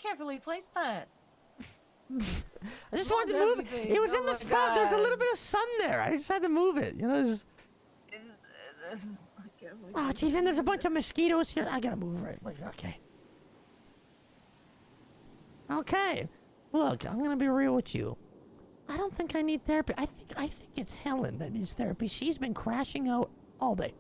carefully placed that. I just wanted to move it. It was in the spot. There's a little bit of sun there. I just had to move it. You know. Oh, jeez, and there's a bunch of mosquitoes here. I gotta move it. Like, okay. Okay. Look, I'm gonna be real with you. I don't think I need therapy. I think it's Helen that needs therapy. She's been crashing out all day.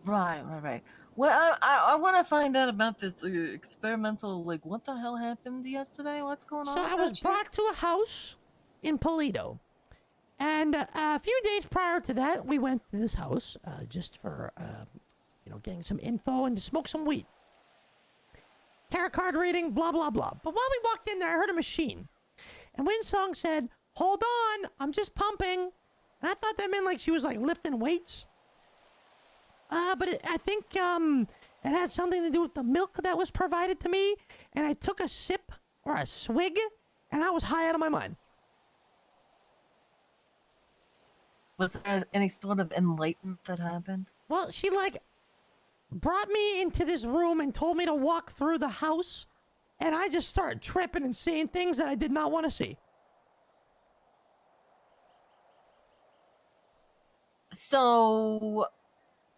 Right. Well, I want to find out about this experimental, like, what the hell happened yesterday? What's going on? So I was brought to a house in Polito. And a few days prior to that, we went to this house just for, getting some info and to smoke some weed. Tarot card reading, blah, blah, blah. But while we walked in there, I heard a machine. And Winsong said, "Hold on, I'm just pumping." And I thought that meant like she was like lifting weights. But I think it had something to do with the milk that was provided to me. And I took a sip or a swig, and I was high out of my mind. Was there any sort of enlightenment that happened? Well, she like brought me into this room and told me to walk through the house, and I just started tripping and seeing things that I did not want to see. So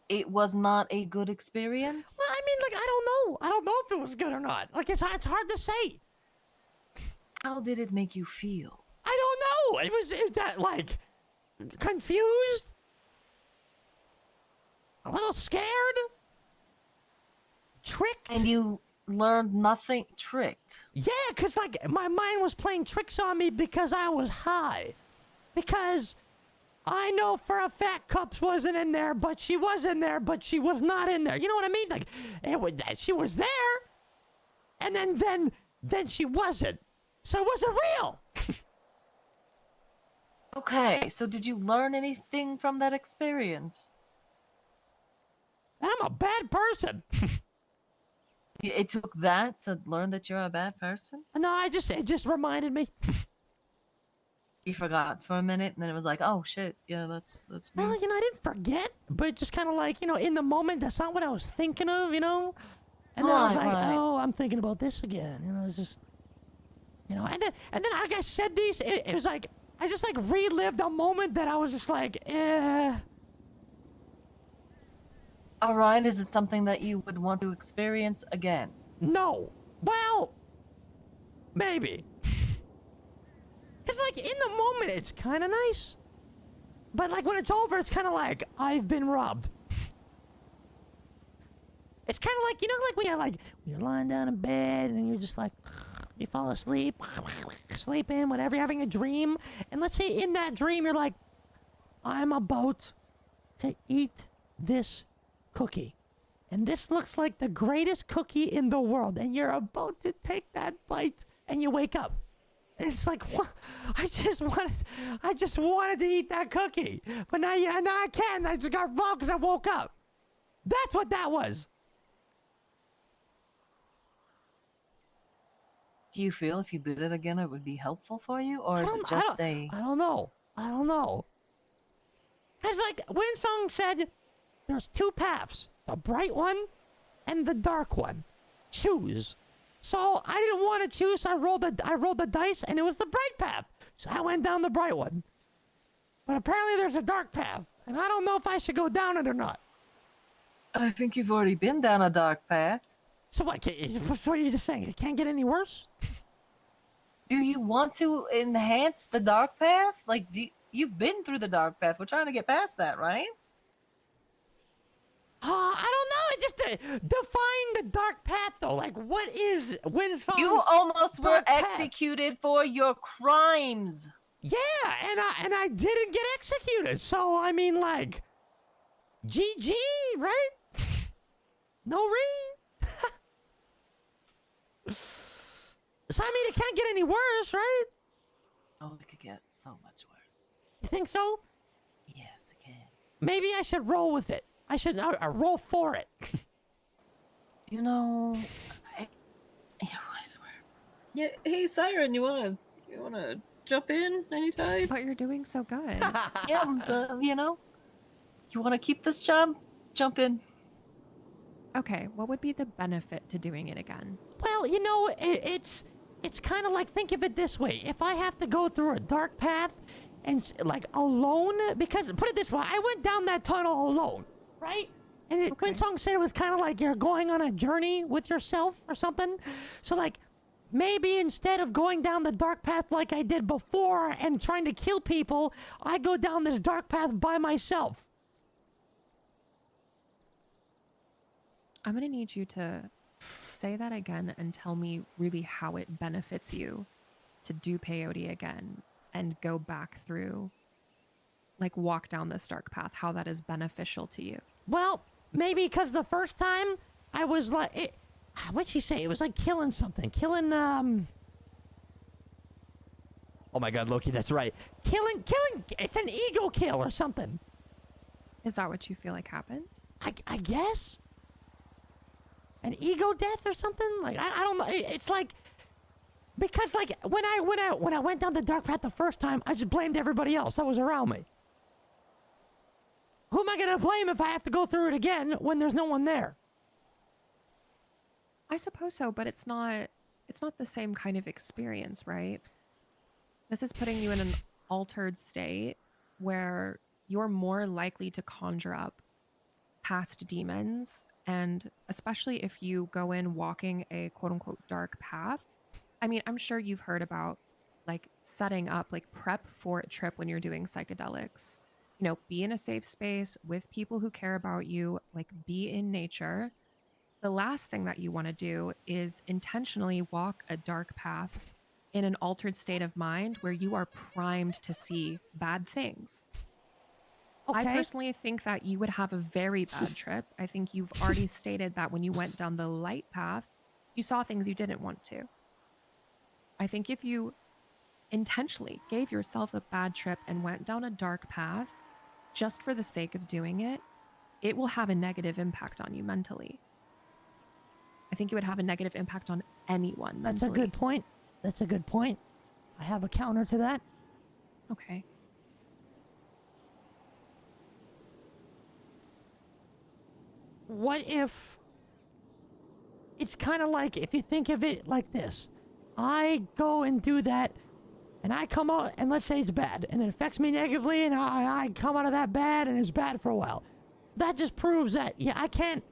it was not a good experience? Well, I mean, like, I don't know. I don't know if it was good or not. Like, it's hard to say. How did it make you feel? I don't know. It was that, like, confused? A little scared? Tricked? And you learned nothing? Tricked? Yeah, because, like, my mind was playing tricks on me because I was high. Because I know for a fact Cups wasn't in there, but she was in there, but she was not in there. You know what I mean? Like, she was there, and then she wasn't. So it wasn't real. Okay, so did you learn anything from that experience? I'm a bad person. It took that to learn that you're a bad person? No, it just reminded me. You forgot for a minute, and then it was like, oh shit, yeah, that's me. Well, I didn't forget, but just kind of like, in the moment, that's not what I was thinking of, And then I was like, oh, I'm thinking about this again. It's just, and then like I said these, it was like, I just like relived a moment that I was just like, All right, is it something that you would want to experience again? No. Well, maybe. Because, like, in the moment, it's kind of nice. But, like, when it's over, it's kind of like, I've been robbed. It's kind of like, like when you're lying down in bed and you're just like, you fall asleep, sleeping, whatever, you're having a dream. And let's say in that dream, you're like, I'm about to eat this cookie. And this looks like the greatest cookie in the world. And you're about to take that bite and you wake up. And it's like, what? I just wanted to eat that cookie. But now I can't. I just got robbed because I woke up. That's what that was. Do you feel if you did it again, it would be helpful for you? Or is it just I don't know. Because, like, Winsong said, there's two paths. The bright one and the dark one. Choose. So I didn't want to choose, so I rolled the dice, and it was the bright path. So I went down the bright one. But apparently there's a dark path, and I don't know if I should go down it or not. I think you've already been down a dark path. So what? So what are you just saying? It can't get any worse? Do you want to enhance the dark path? Like, you've been through the dark path. We're trying to get past that, right? I don't know. Just define the dark path, though. Like, what is Winsong's You almost were path? executed for your crimes. Yeah, and I didn't get executed. So I mean, like, GG, right? No read. So I mean, it can't get any worse, right? Oh, it could get so much worse. You think so? Yes, it can. Maybe I should roll with it. I should roll for it. I swear. Yeah, hey Siren, you wanna jump in anytime? But you're doing so good. Yeah, you wanna keep this job? Jump in. Okay, what would be the benefit to doing it again? Well, Well, it's kind of like, think of it this way. If I have to go through a dark path and like alone, because put it this way, I went down that tunnel alone, right? And Okay. Quinsong said it was kind of like you're going on a journey with yourself or something. So like maybe instead of going down the dark path like I did before and trying to kill people, I go down this dark path by myself. I'm going to need you to say that again and tell me really how it benefits you to do peyote again and go back through, like walk down this dark path, how that is beneficial to you. Well, maybe because the first time I was like, what'd she say? It was like killing something. Oh my god, Loki, that's right. Killing, it's an ego kill or something. Is that what you feel like happened? I guess? An ego death or something? Like, I don't know. It's like, because like, when I went down the dark path the first time, I just blamed everybody else that was around me. Who am I gonna blame if I have to go through it again when there's no one there? I suppose so, but it's not the same kind of experience, right? This is putting you in an altered state where you're more likely to conjure up past demons, and especially if you go in walking a quote unquote dark path. I mean, I'm sure you've heard about like setting up, like prep for a trip when you're doing psychedelics. Be in a safe space with people who care about you, like be in nature. The last thing that you want to do is intentionally walk a dark path in an altered state of mind where you are primed to see bad things. Okay. I personally think that you would have a very bad trip. I think you've already stated that when you went down the light path, you saw things you didn't want to. I think if you intentionally gave yourself a bad trip and went down a dark path just for the sake of doing it, it will have a negative impact on you mentally. I think it would have a negative impact on anyone mentally. That's a good point. That's a good point. I have a counter to that. Okay. What if it's kind of like, if you think of it like this, I go and do that and I come out and let's say it's bad and it affects me negatively and I come out of that bad and it's bad for a while. That just proves that, yeah, I can't,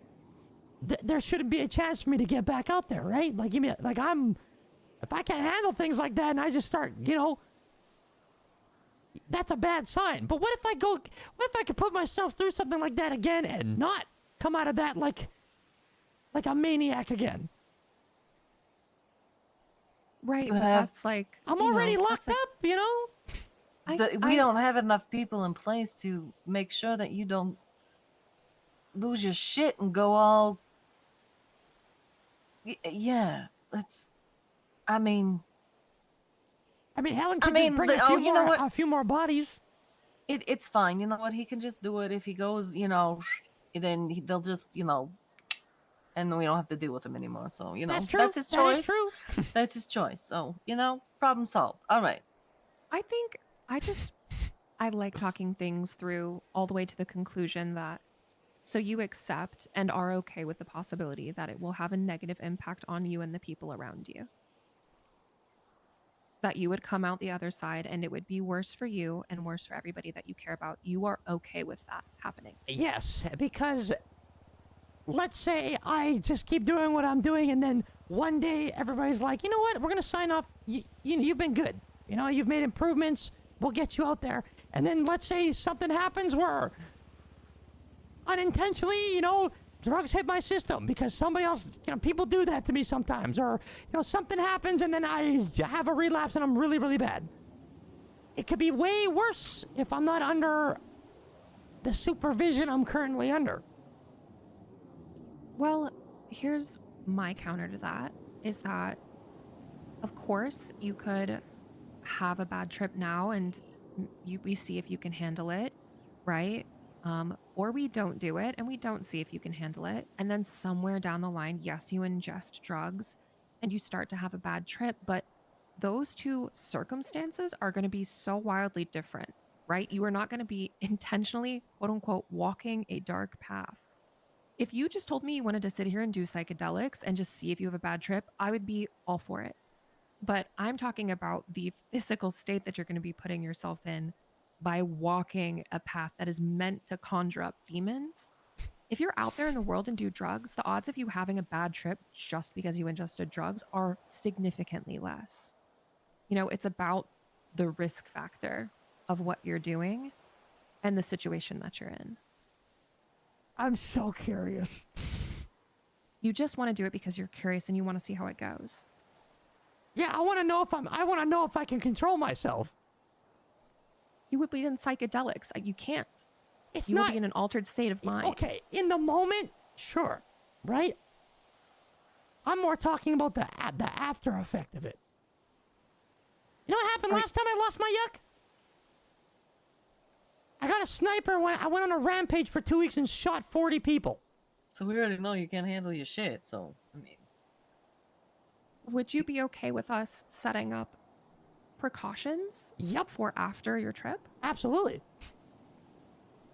there shouldn't be a chance for me to get back out there, right? Like, if I can't handle things like that and I just start, that's a bad sign. But what if I could put myself through something like that again and not come out of that like a maniac again? Right, But but that's like... I'm already locked like, up, We don't have enough people in place to make sure that you don't lose your shit and go all... Yeah, that's... I mean, Helen can just bring a few more bodies. It's fine. You know what? He can just do it if he goes, then they'll just, and we don't have to deal with him anymore. So, That's true. That's his choice. That is true. That's his choice. So, problem solved. All right. I think I like talking things through all the way to the conclusion that so you accept and are okay with the possibility that it will have a negative impact on you and the people around you. That you would come out the other side and it would be worse for you and worse for everybody that you care about. You are okay with that happening. Yes, because let's say I just keep doing what I'm doing and then one day everybody's like, you know what, we're going to sign off. You've been good. You've made improvements. We'll get you out there. And then let's say something happens where unintentionally, drugs hit my system because somebody else, people do that to me sometimes. Or, something happens and then I have a relapse and I'm really, really bad. It could be way worse if I'm not under the supervision I'm currently under. Well, here's my counter to that is that, of course, you could have a bad trip now and we see if you can handle it, right? Or we don't do it and we don't see if you can handle it. And then somewhere down the line, yes, you ingest drugs and you start to have a bad trip, but those two circumstances are going to be so wildly different, right? You are not going to be intentionally, quote unquote, walking a dark path If you just told me you wanted to sit here and do psychedelics and just see if you have a bad trip, I would be all for it. But I'm talking about the physical state that you're going to be putting yourself in by walking a path that is meant to conjure up demons. If you're out there in the world and do drugs, the odds of you having a bad trip just because you ingested drugs are significantly less. You know, it's about the risk factor of what you're doing and the situation that you're in. I'm so curious. You just want to do it because you're curious and you want to see how it goes. Yeah, I want to know if I can control myself. You would be in psychedelics. You can't. It's You not would be in an altered state of mind. okay. In the moment, sure, right? I'm more talking about the after effect of it. You know what happened last time I lost my yuck? I got a sniper when I went on a rampage for 2 weeks and shot 40 people. So we already know you can't handle your shit. So I mean, Would you be okay with us setting up precautions Yep, for after your trip? absolutely.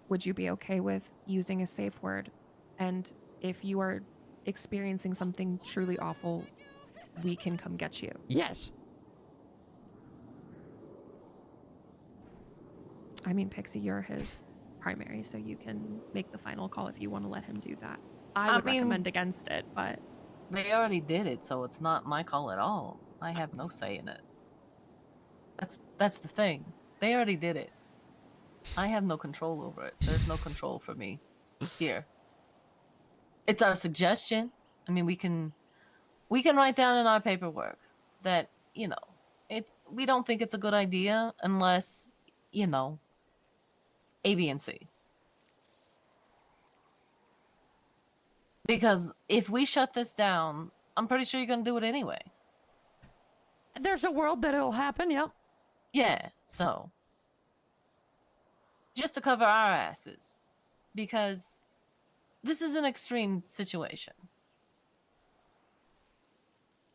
Would you be okay with using a safe word? And if you are experiencing something truly awful, we can come get you. Yes. I mean, Pixie, you're his primary, so you can make the final call if you want to let him do that. I would recommend against it, but they already did it, so it's not my call at all. I have no say in it. That's the thing. They already did it. I have no control over it. There's no control for me here. It's our suggestion. I mean, we can write down in our paperwork that, you know, we don't think it's a good idea unless, you know, A, B, and C. Because if we shut this down, I'm pretty sure you're going to do it anyway. There's a world that it'll happen, yep. Yeah, so just to cover our asses, because this is an extreme situation.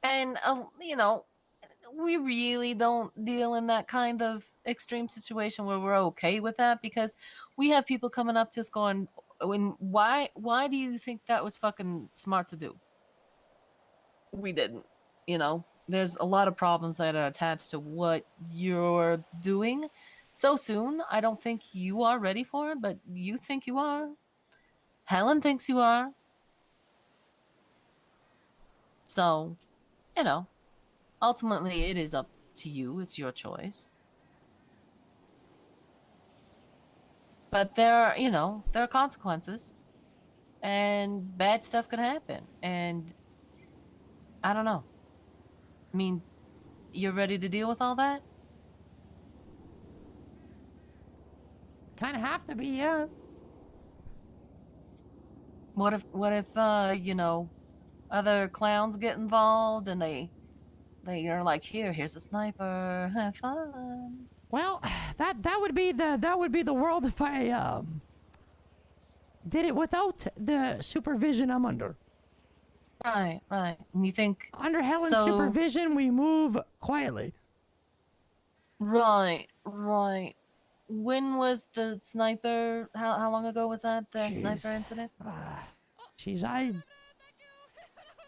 And, you know, we really don't deal in that kind of extreme situation where we're okay with that, because we have people coming up to us going, why do you think that was fucking smart to do? We didn't, you know? There's a lot of problems that are attached to what you're doing so soon. I don't think you are ready for it, but you think you are. Helen thinks you are. So, you know, ultimately it is up to you. It's your choice. But there are consequences, and bad stuff could happen. And I don't know. I mean, you're ready to deal with all that? Kind of have to be, yeah. What if you know, other clowns get involved and they are like, here's a sniper, have fun. Well, that would be the world if I did it without the supervision I'm under. Right. And you think Under Helen's so, supervision, we move quietly. Right. When was the sniper? How long ago was that? The sniper incident?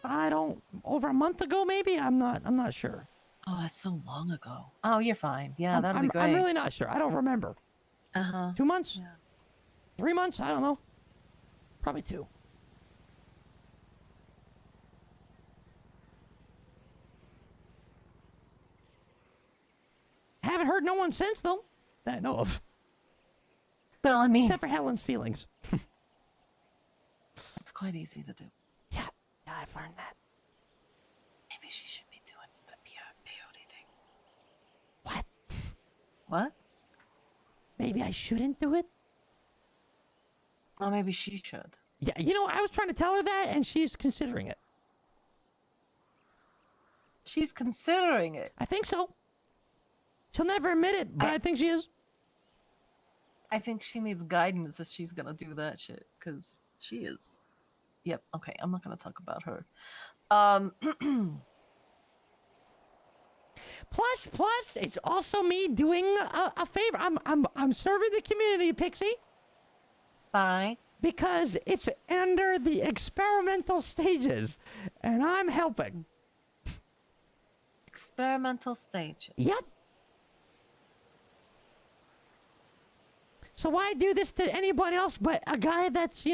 I don't, over a month ago maybe. I'm not sure. Oh, that's so long ago. Oh, you're fine. Yeah, that'll be great. I'm really not sure. I don't remember. 2 months? Yeah. 3 months? I don't know. Probably 2. Haven't heard no one since, though, that I know of. Well, I mean, Except for Helen's feelings. it's quite easy to do. Yeah, I've learned that. Maybe she should be doing the peyote thing. What? What? Maybe I shouldn't do it? Well, maybe she should. Yeah, you know, I was trying to tell her that, and she's considering it. She's considering it. I think so. She'll never admit it, but I think she is. I think she needs guidance if she's gonna do that shit, because she is. Yep. Okay, I'm not gonna talk about her. Plus, it's also me doing a favor. I'm serving the community, Pixie. By because it's under the experimental stages, and I'm helping. Experimental stages. Yep. So why do this to anybody else but a guy that's,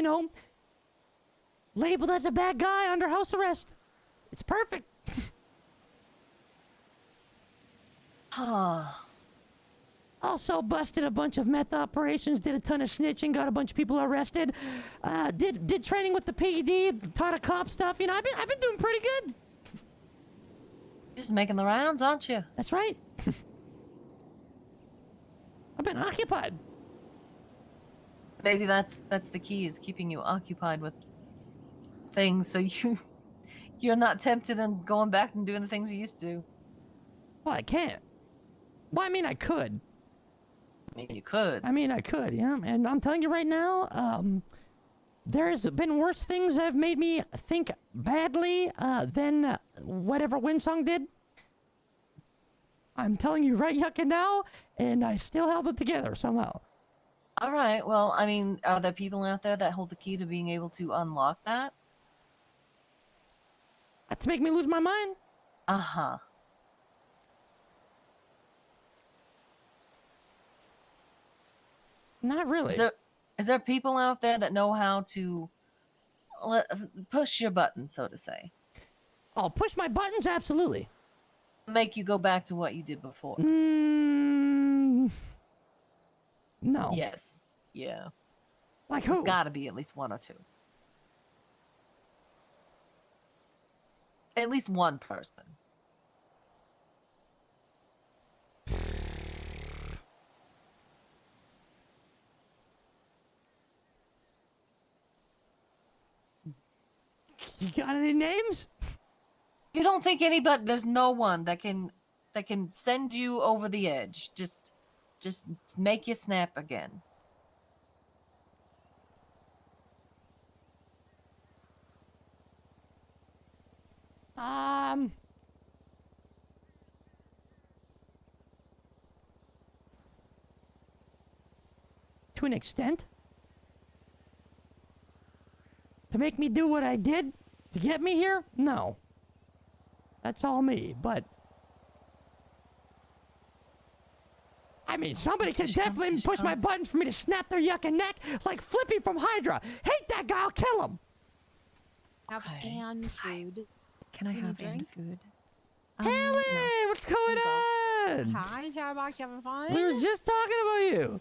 labeled as a bad guy under house arrest? It's perfect. Also busted a bunch of meth operations, did a ton of snitching, got a bunch of people arrested, did training with the PD, taught a cop stuff. I've been doing pretty good. Just making the rounds, aren't you? That's right. I've been occupied. Maybe that's the key, is keeping you occupied with things so you're not tempted and going back and doing the things you used to do. Well, I can't. Well, I mean, I could. I mean, you could. Yeah. And I'm telling you right now, there's been worse things that have made me think badly than whatever Winsong did. I'm telling you right yucking now, and I still held it together somehow. All right. Well, I mean, are there people out there that hold the key to being able to unlock that? To make me lose my mind? Uh-huh. Not really. Is there people out there that know how to push your buttons, so to say? Oh, push my buttons? Absolutely. Make you go back to what you did before? No. Yes. Yeah. Like There's who? gotta be at least one or two. At least one person. You got any names? You don't think anybody? There's no one that can send you over the edge. Just make you snap again. To an extent. To make me do what I did to get me here? No. That's all me, but I mean, somebody can definitely push my buttons for me to snap their yucking neck like Flippy from Hydra. Hate that guy, I'll kill him. Have and food. Can I You need have drink? and food? Haley, No. what's going on? Hi, Chatterbox, you having fun? We were just talking about you.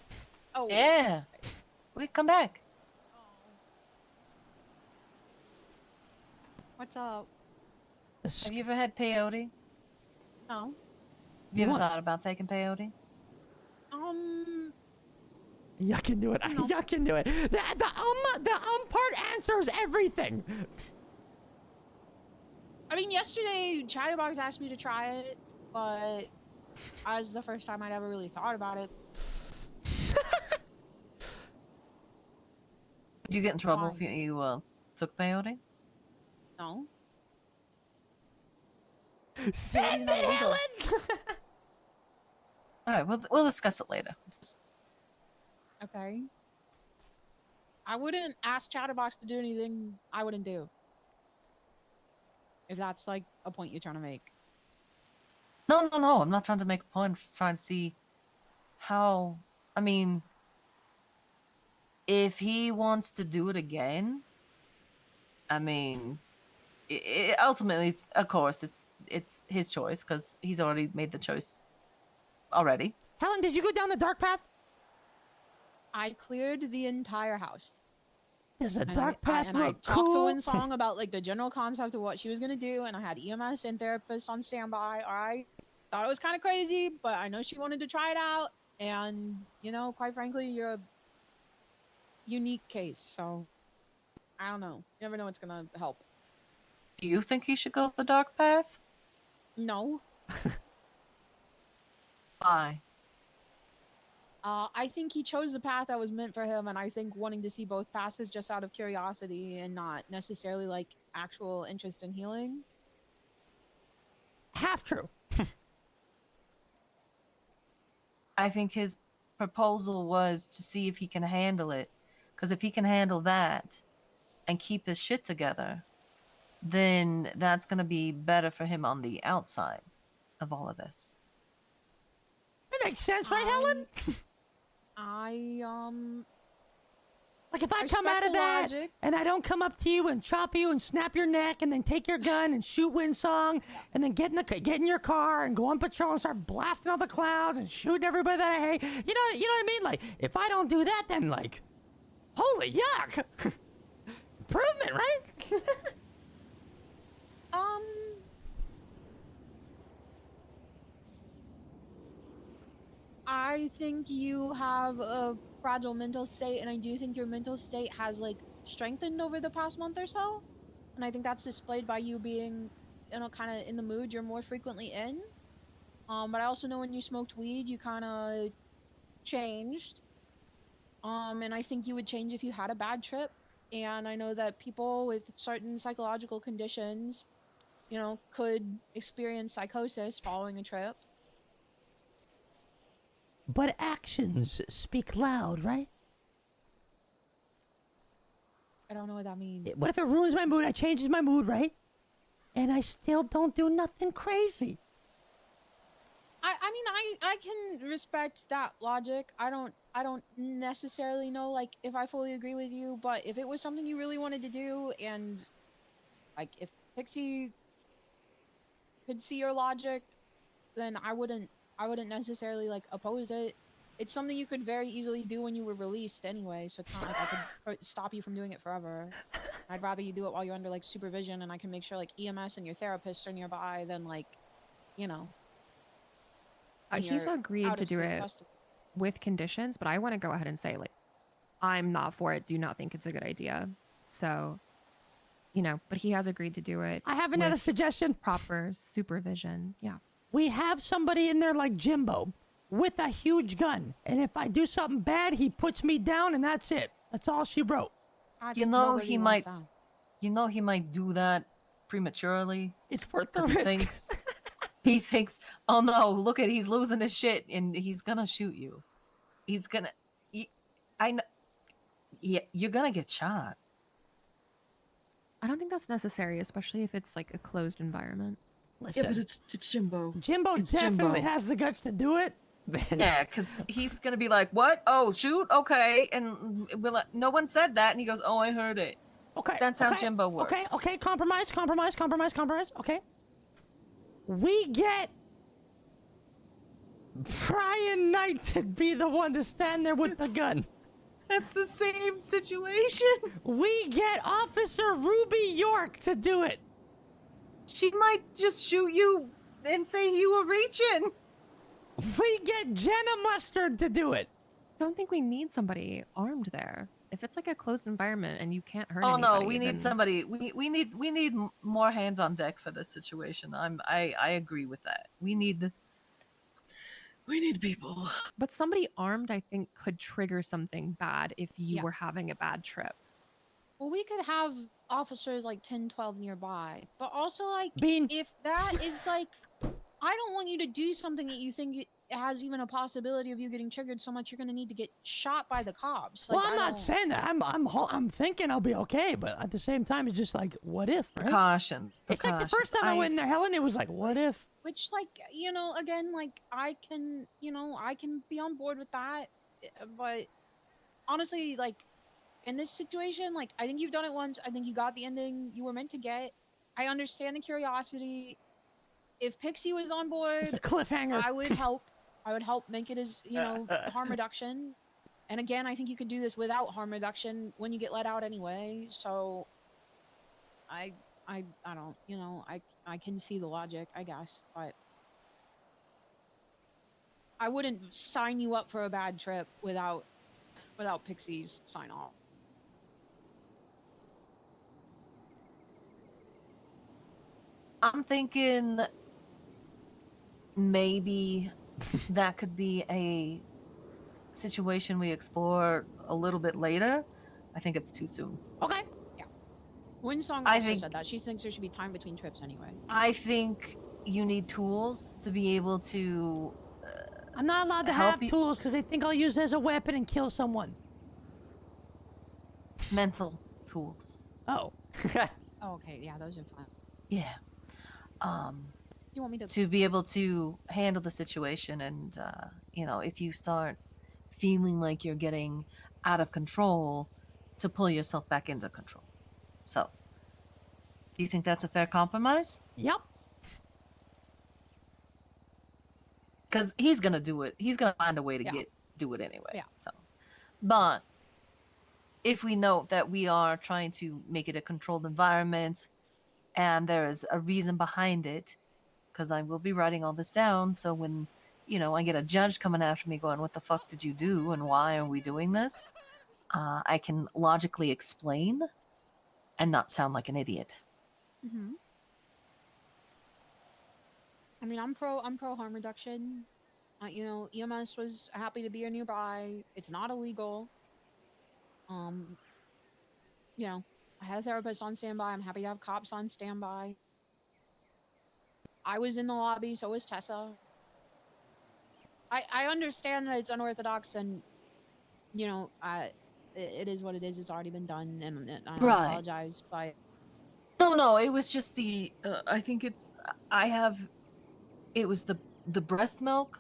Oh, Yeah. We come back. what's up? Have you ever had peyote? No. Have you ever What? thought about taking peyote? Y'all can do it. No. Y'all can do it. The part answers everything. I mean, yesterday, Chatterbox asked me to try it, but that was the first time I'd ever really thought about it. Did you get in trouble Why? if you took peyote? No. Send not it, illegal. Helen! All right, we'll discuss it later. Okay. I wouldn't ask Chatterbox to do anything I wouldn't do. If that's like a point you're trying to make. No. I'm not trying to make a point. I'm just trying to see how. I mean, if he wants to do it again, I mean, ultimately, of course, it's his choice because he's already made the choice already. Helen, did you go down the dark path? I cleared the entire house. There's a And dark path. I look talked to cool. Winsong about like the general concept of what she was gonna do, and I had EMS and therapists on standby. All right, thought it was kind of crazy, but I know she wanted to try it out, and quite frankly, you're a unique case, so I don't know. You never know what's gonna help. Do you think he should go the dark path? No, Why? I think he chose the path that was meant for him, and I think wanting to see both paths is just out of curiosity and not necessarily like actual interest in healing. Half true. I think his proposal was to see if he can handle it, Because if he can handle that and keep his shit together, then that's going to be better for him on the outside of all of this. That makes sense, right, Helen? I Like if I come respect out of the that logic. and I don't come up to you and chop you and snap your neck and then take your gun and shoot Windsong and then get in your car and go on patrol and start blasting all the clouds and shooting everybody that I hate. You know what I mean? Like if I don't do that, then like, holy yuck! Improvement, right? Um, I think you have a fragile mental state, and I do think your mental state has like strengthened over the past month or so. And I think that's displayed by you being, kind of in the mood you're more frequently in. But I also know when you smoked weed, you kind of changed. And I think you would change if you had a bad trip. And I know that people with certain psychological conditions, could experience psychosis following a trip. But actions speak loud, right? I don't know what that means. What if it ruins my mood? I changes my mood, right? And I still don't do nothing crazy. I mean, I can respect that logic. I don't necessarily know like if I fully agree with you, but if it was something you really wanted to do, and like if Pixie could see your logic, then I wouldn't necessarily like oppose it. It's something you could very easily do when you were released anyway, so it's not like I could stop you from doing it forever. I'd rather you do it while you're under like supervision, and I can make sure like EMS and your therapists are nearby than like, you know, when He's you're agreed out to of do state it custody. with conditions, but I want to go ahead and say, like, I'm not for it. Do not think it's a good idea. So, but he has agreed to do it. I have another with suggestion. proper supervision. Yeah. We have somebody in there like Jimbo with a huge gun. And if I do something bad, he puts me down and that's it. That's all she wrote. You know he might do that prematurely. It's worth the 'Cause risk. he thinks, oh no, look at, he's losing his shit and he's gonna shoot you. He's gonna, I know, yeah, you're gonna get shot. I don't think that's necessary, especially if it's like a closed environment. Listen, Yeah, but it's Jimbo. Jimbo it's definitely Jimbo. has the guts to do it. Yeah, because he's gonna be like, "What? Oh, shoot, okay." And no one said that, and he goes, "Oh, I heard it." Okay. That's how Jimbo works. Okay. Compromise. Okay. We get Brian Knight to be the one to stand there with the gun. That's the same situation. We get Officer Ruby York to do it. She might just shoot you and say you were reaching. We get Jenna Mustard to do it. Don't think we need somebody armed there. If it's like a closed environment and you can't hurt Oh anybody, no, we need then somebody. We need more hands on deck for this situation. I agree with that. We need people. But somebody armed, I think, could trigger something bad if you Yeah. were having a bad trip. Well, we could have officers like 10, 12 nearby, but also like Bean. if that is like, I don't want you to do something that you think it has even a possibility of you getting triggered so much you're going to need to get shot by the cops. Like, Well, I'm I not don't- saying that. I'm thinking I'll be okay, but at the same time, it's just like, what if? Right? Precautions. It's like the first time I went in there, Helen. It was like, what if? Which, like, again, like I can be on board with that, but honestly, like in this situation, like I think you've done it once. I think you got the ending you were meant to get. I understand the curiosity. If Pixie was on board, It's a cliffhanger. I would help. I would help make it as harm reduction. And again, I think you could do this without harm reduction when you get let out anyway. So, I don't. I can see the logic, I guess, but I wouldn't sign you up for a bad trip without Pixie's sign off. I'm thinking maybe that could be a situation we explore a little bit later. I think it's too soon. Okay. Winsong I also think- said that. She thinks there should be time between trips anyway. I think you need tools to be able to. I'm not allowed to Help have you- tools because they think I'll use it as a weapon and kill someone. mental tools. Oh. Oh, okay, yeah, those are fine. Yeah. Um, You want me to? to be able to handle the situation, and if you start feeling like you're getting out of control, to pull yourself back into control. So, do you think that's a fair compromise? Yep. Because he's gonna do it. He's gonna find a way to Yeah. do it anyway. Yeah. So, but if we note that we are trying to make it a controlled environment, and there is a reason behind it, because I will be writing all this down. So when I get a judge coming after me, going, "What the fuck did you do, and why are we doing this?" I can logically explain and not sound like an idiot. Mm-hmm. I mean, I'm pro harm reduction. EMS was happy to be nearby. It's not illegal. Um, I had a therapist on standby. I'm happy to have cops on standby. I was in the lobby, so was Tessa. I understand that it's unorthodox, and it is what it is. It's already been done, and I Right. apologize, but No, it was just I think it was the breast milk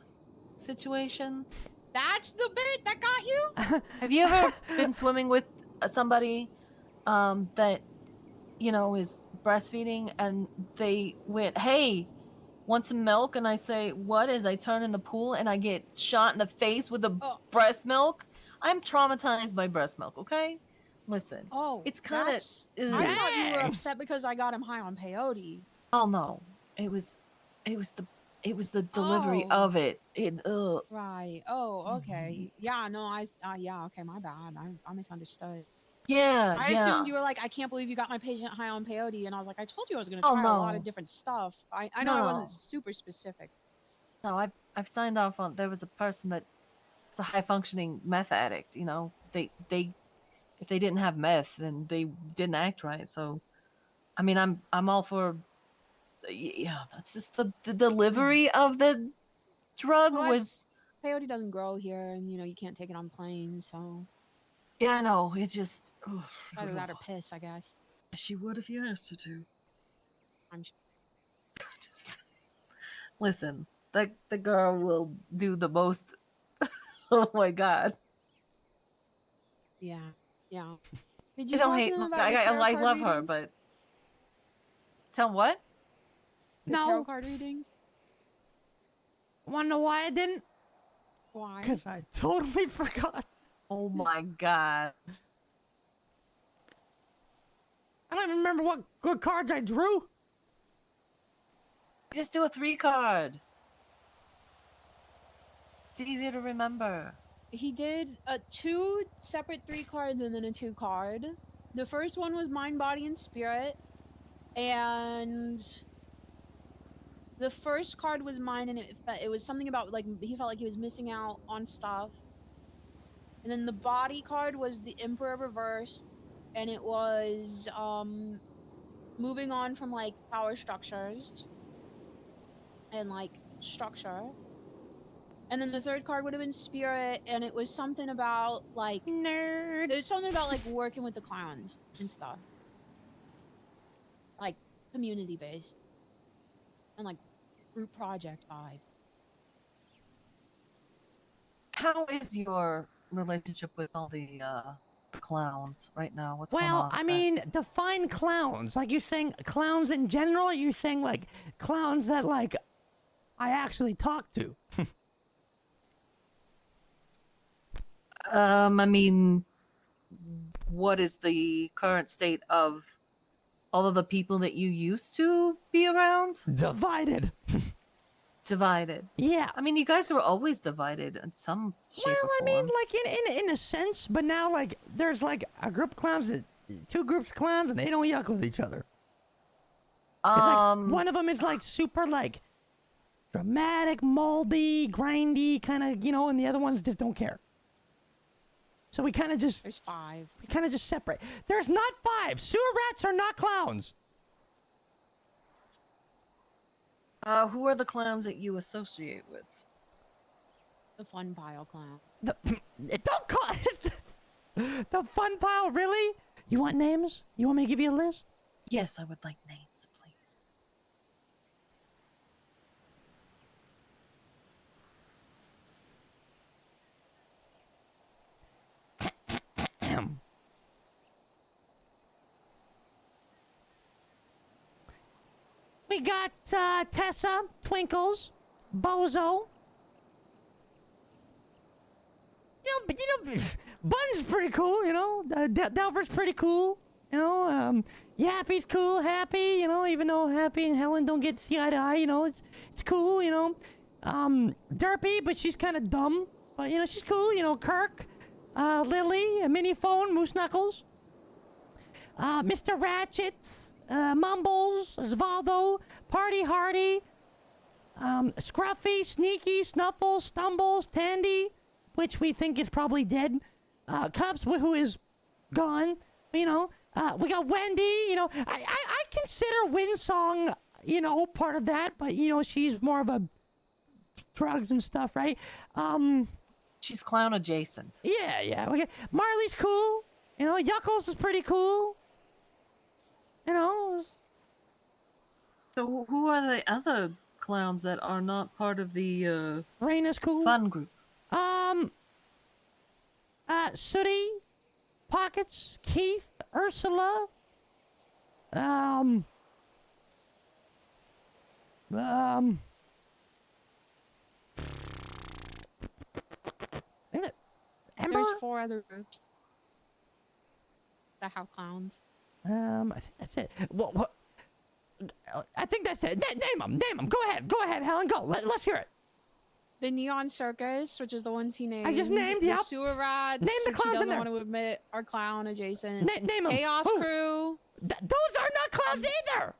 situation. that's the bit that got you. Have you ever been swimming with somebody that is breastfeeding, and they went, "Hey, want some milk?" And I say, "What?" As I turn in the pool and I get shot in the face with the Oh, breast milk. I'm traumatized by breast milk, okay? Listen, oh, it's kind of. that's. I thought you were Dang. upset because I got him high on peyote. Oh no, it was, it was the, it was the delivery Oh, of it. right. Oh, okay. Yeah, no, yeah, okay, my bad. I misunderstood. Yeah, I yeah. assumed you were like, I can't believe you got my patient high on peyote, and I was like, I told you I was gonna Oh try a lot of no, different stuff. I know no, I wasn't no, super specific. no. I've signed off on. There was a person that was a high functioning meth addict. They if they didn't have meth, then they didn't act right. So I mean, I'm all for. Yeah, that's just the Mhm. delivery of the drug Well, was. that's peyote doesn't grow here, and you can't take it on planes, so Yeah, I know. It just. either that or piss, I guess. She would if you asked her to. I'm Just listen. The girl will do the most. Oh my god. yeah, yeah. Did I you don't talk to hate. them Look, about your tarot I card love her, readings? but tell what? The tarot No. card readings? Wanna know why I didn't? Why? Because I totally forgot. Oh my god. I don't even remember what good cards I drew. Just do a 3 card. It's easier to remember. He did two separate 3 cards and then a 2 card. The first one was mind, body, and spirit, and the first card was mine, and it was something about like he felt like he was missing out on stuff. And then the body card was the Emperor reversed, and it was moving on from like power structures and like structure. And then the third card would have been spirit, and it was something about like Nerd. it was something about like working with the clowns and stuff, like community based and like group project vibes. How is your relationship with all the clowns right now? What's going Well, on I with that? mean, define clowns. Like, you saying clowns in general? Or you saying, like, clowns that, like, I actually talk to? I mean, what is the current state of all of the people that you used to be around? Divided. Divided. Yeah. I mean, you guys were always divided in some Well, shape or I mean, form. like, in a sense, but now, like, there's, like, a group of clowns that, two groups of clowns, and they don't yuck with each other. It's like, one of them is, like, super, like, dramatic, moldy, grindy, kind of, and the other ones just don't care. So we kind of just There's 5. separate. There's not 5. Sewer rats are not clowns. Who are the clowns that you associate with? The fun pile clown. Don't call it. The fun pile, really? You want names? You want me to give you a list? Yes, I would like names, please. We got Tessa, Twinkles, Bozo. Bun's pretty cool, Delver's pretty cool, Yappy's cool, Happy, even though Happy and Helen don't get to see eye to eye, it's cool, Derpy, but she's kind of dumb, but, she's cool, Kirk, Lily, a mini phone, Moose Knuckles, Mr. Ratchet, Mumbles, Osvaldo, Party Hardy, Scruffy, Sneaky, Snuffles, Stumbles, Tandy, which we think is probably dead. Cubs, who is gone. We got Wendy. I consider Windsong, part of that, but she's more of a drugs and stuff, right? She's clown adjacent. Yeah. Okay. Marley's cool. Yuckles is pretty cool. So who are the other clowns that are not part of the Raina's cool. fun group? Sooty, Pockets, Keith, Ursula, Ember. There's 4 other groups that have clowns. I think that's it. What? I think that's it. Name them. Go ahead, Helen. Go. Let's hear it. The Neon Circus, which is the ones he named. I just named, the yep. Sewer Rats, Name the which clowns he in doesn't there. want to admit are clown adjacent. Name them. Chaos Who? Crew. Those are not clowns either.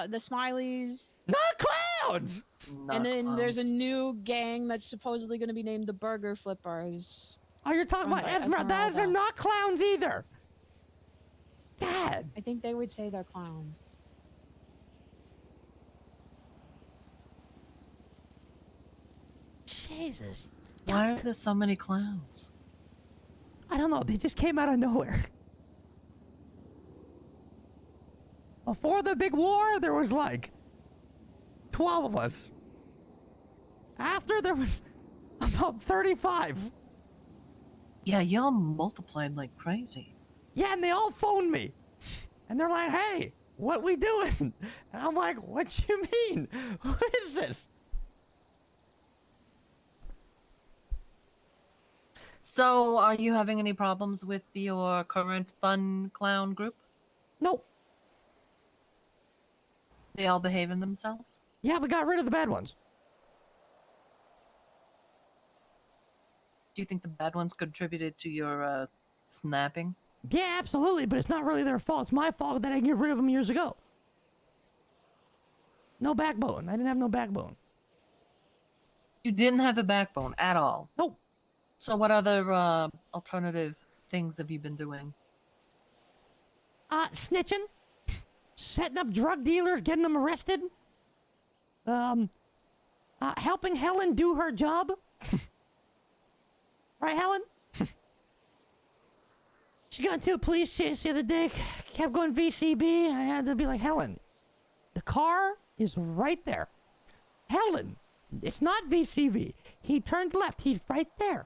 The Smileys. Not clowns. Not and then there's a clowns. new gang that's supposedly going to be named the Burger Flippers. Oh, you're talking about Esmeralda. Those are not clowns either. God. I think they would say they're clowns. Jesus. Why are there so many clowns? I don't know. They just came out of nowhere. Before the big war, there was like 12 of us. After, there was about 35. Yeah, y'all multiplied like crazy. Yeah, and they all phoned me. And they're like, hey, what we doing? And I'm like, what you mean? Who is this? So, are you having any problems with your current fun clown group? Nope. They all behaving themselves? Yeah, we got rid of the bad ones. Do you think the bad ones contributed to your snapping? Yeah, absolutely, but it's not really their fault. It's my fault that I get rid of them years ago. No backbone. I didn't have no backbone. You didn't have a backbone at all. Nope. So what other alternative things have you been doing? Snitching. Setting up drug dealers, getting them arrested. Helping Helen do her job. Right, Helen? She got into a police chase the other day, kept going VCB. I had to be like, Helen, the car is right there. Helen, it's not VCB. He turned left. He's right there.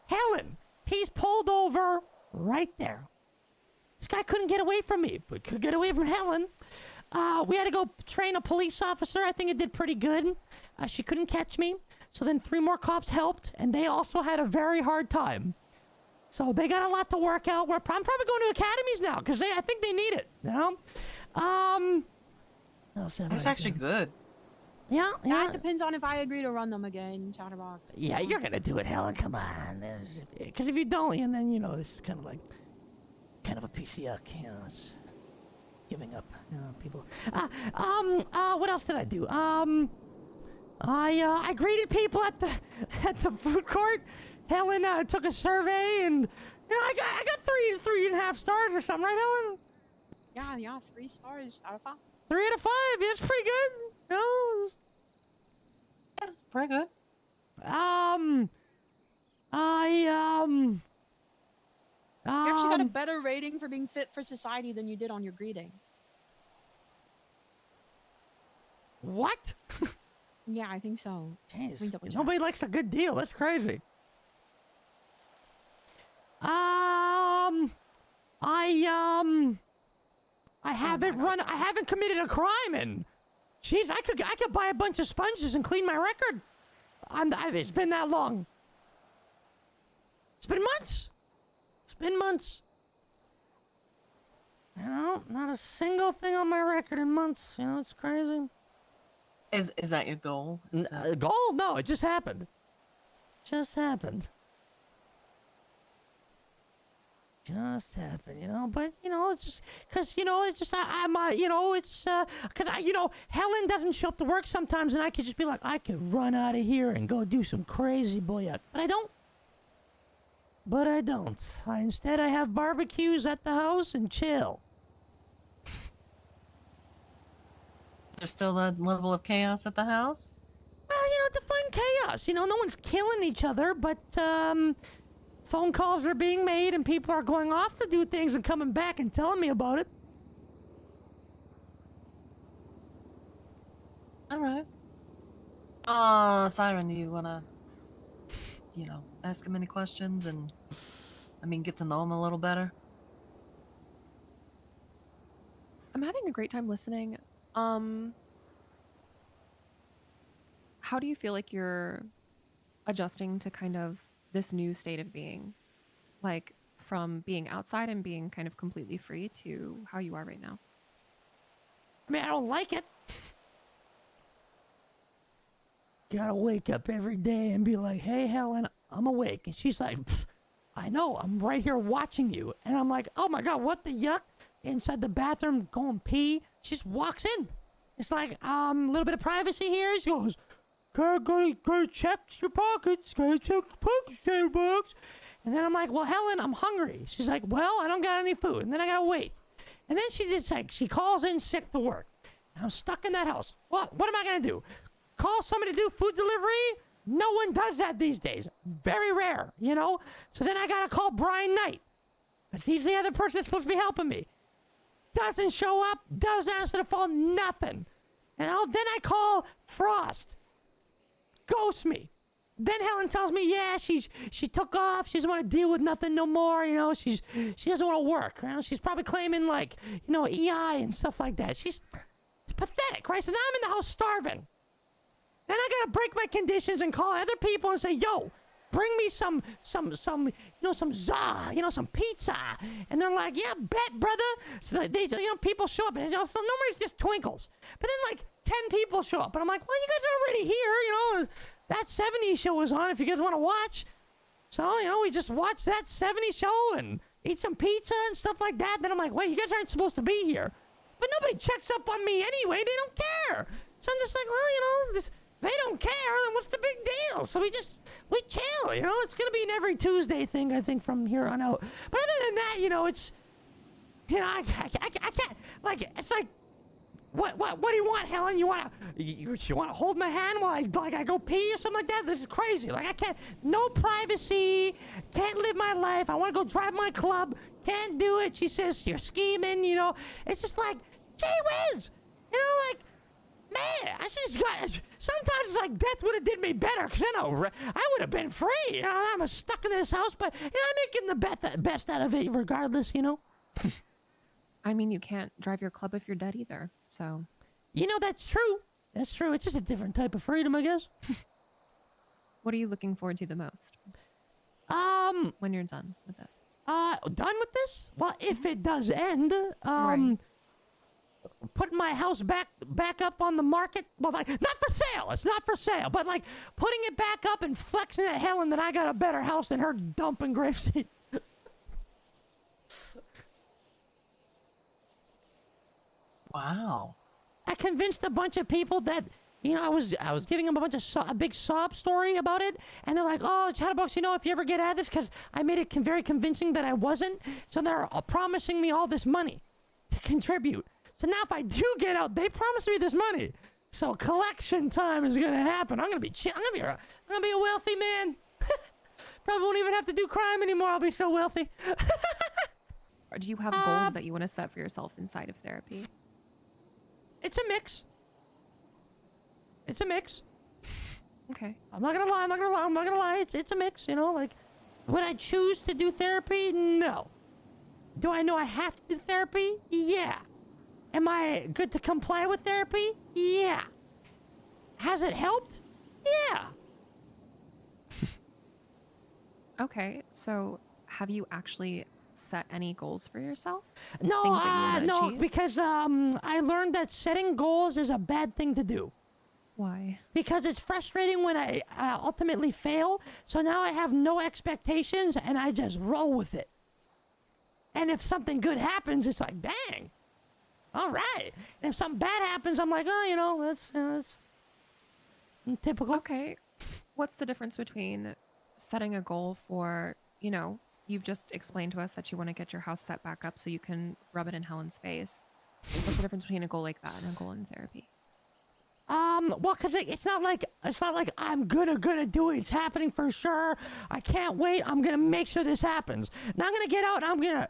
Helen, he's pulled over right there. This guy couldn't get away from me, but could get away from Helen. We had to go train a police officer. I think it did pretty good. She couldn't catch me. So then 3 more cops helped, and they also had a very hard time. So they got a lot to work out. I'm probably going to academies now, because I think they need it, That's actually good. Yeah. That depends on if I agree to run them again, Chatterbox. Yeah, you're going to do it, Helen. Come on. Because if you don't, and then, this is kind of like, kind of a piece of yuck, it's giving up, people. What else did I do? I greeted people at the food court. Helen took a survey, and I got 3.5 stars or something, right, Helen? Yeah, 3 stars out of 5. 3 out of 5. Yeah, it's pretty good. Yeah, it's pretty good. You actually got a Um, better rating for being fit for society than you did on your greeting. what? Yeah, I think so. Let me Jeez, double check. nobody likes a good deal. That's crazy. Um, I haven't my run. I haven't committed a crime, and jeez, I could buy a bunch of sponges and clean my record. It's been that long. It's been months. It's been months. You know, not a single thing on my record in months. You know, it's crazy. Is that your goal? Goal? No, it just happened. Just happened. Just happened, you know. But you know, it's just because you know, it's just I'm you know, it's because you know, Helen doesn't show up to work sometimes, and I could just be like, I could run out of here and go do some crazy boyak, but I don't. But I don't. Instead, I have barbecues at the house and chill. There's still that level of chaos at the house? Well, you know, define chaos. You know, no one's killing each other, but phone calls are being made and people are going off to do things and coming back and telling me about it. All right. Siren, do you wanna, you know, ask him any questions and, I mean, get to know him a little better? I'm having a great time listening. How do you feel like you're adjusting to kind of this new state of being? Like from being outside and being kind of completely free to how you are right now? I mean, I don't like it. Gotta wake up every day and be like, hey, Helen, I'm awake. And she's like, I know, I'm right here watching you. And I'm like, oh my God, what the yuck? Inside the bathroom, going pee. She just walks in. It's like, a little bit of privacy here. She goes, gotta check your pockets. Gotta check your pockets, Chatterbox. And then I'm like, well, Helen, I'm hungry. She's like, well, I don't got any food. And then I gotta wait. And then she just like, she calls in sick to work. I'm stuck in that house. Well, what am I gonna do? Call somebody to do food delivery? No one does that these days. Very rare, you know? So then I gotta call Brian Knight. Because he's the other person that's supposed to be helping me. Doesn't show up, doesn't answer the phone, nothing. And then I call Frost. Ghosts me. Then Helen tells me, yeah, she took off. She doesn't want to deal with nothing no more. You know, she doesn't want to work. You know, she's probably claiming like, you know, EI and stuff like that. She's pathetic, right? So now I'm in the house starving. Then I gotta break my conditions and call other people and say, yo, bring me some, you know, some some pizza. And they're like, yeah, bet, brother. So they you know, people show up and, you know, so nobody's just twinkles. But then like 10 people show up and I'm like, well, you guys are already here, you know. That 70s show was on if you guys want to watch. So, you know, we just watch that 70s show and eat some pizza and stuff like that. Then I'm like, wait, you guys aren't supposed to be here. But nobody checks up on me anyway. They don't care. So I'm just like, well, you know, they don't care. Then what's the big deal? So we chill, you know. It's going to be an every Tuesday thing, I think, from here on out. But other than that, you know, it's, you know, I can't, like, it's like, what do you want, Helen? You want to hold my hand while I go pee or something like that? This is crazy. Like, I can't, no privacy, can't live my life. I want to go drive my club, can't do it. She says, you're scheming, you know. It's just like, gee whiz, you know, like, man, sometimes it's like death would have did me better, because I would have been free. You know, I'm stuck in this house, but, you know, I'm making the best out of it regardless, you know. I mean, you can't drive your club if you're dead either, so. You know, that's true. That's true. It's just a different type of freedom, I guess. What are you looking forward to the most when you're done with this? Done with this? Well, if it does end, Right. putting my house back up on the market. Well, like, not for sale. It's not for sale. But, like, putting it back up and flexing at Helen that I got a better house than her dumping grapeseed. Wow. I convinced a bunch of people that, you know, I was giving them a big sob story about it, and they're like, oh, Chatterbox, you know, if you ever get out of this, because I made it very convincing that I wasn't, so they're promising me all this money to contribute. So now if I do get out, they promise me this money. So collection time is gonna happen. I'm gonna be a wealthy man. Probably won't even have to do crime anymore. I'll be so wealthy. Or do you have goals that you want to set for yourself inside of therapy? It's a mix. It's a mix. Okay. I'm not gonna lie. It's a mix, you know, like, would I choose to do therapy? No. Do I know I have to do therapy? Yeah. Am I good to comply with therapy? Yeah. Has it helped? Yeah. Okay. So have you actually set any goals for yourself? No, Things that you wanna achieve? because I learned that setting goals is a bad thing to do. Why? Because it's frustrating when I ultimately fail. So now I have no expectations and I just roll with it. And if something good happens, it's like, dang, all right. And if something bad happens, I'm like, oh, you know, that's typical. Okay. What's the difference between setting a goal for, you've just explained to us that you want to get your house set back up so you can rub it in Helen's face. What's the difference between a goal like that and a goal in therapy? Well, cause it's not like I'm gonna do it. It's happening for sure. I can't wait. I'm gonna make sure this happens. Now I'm gonna get out and I'm gonna,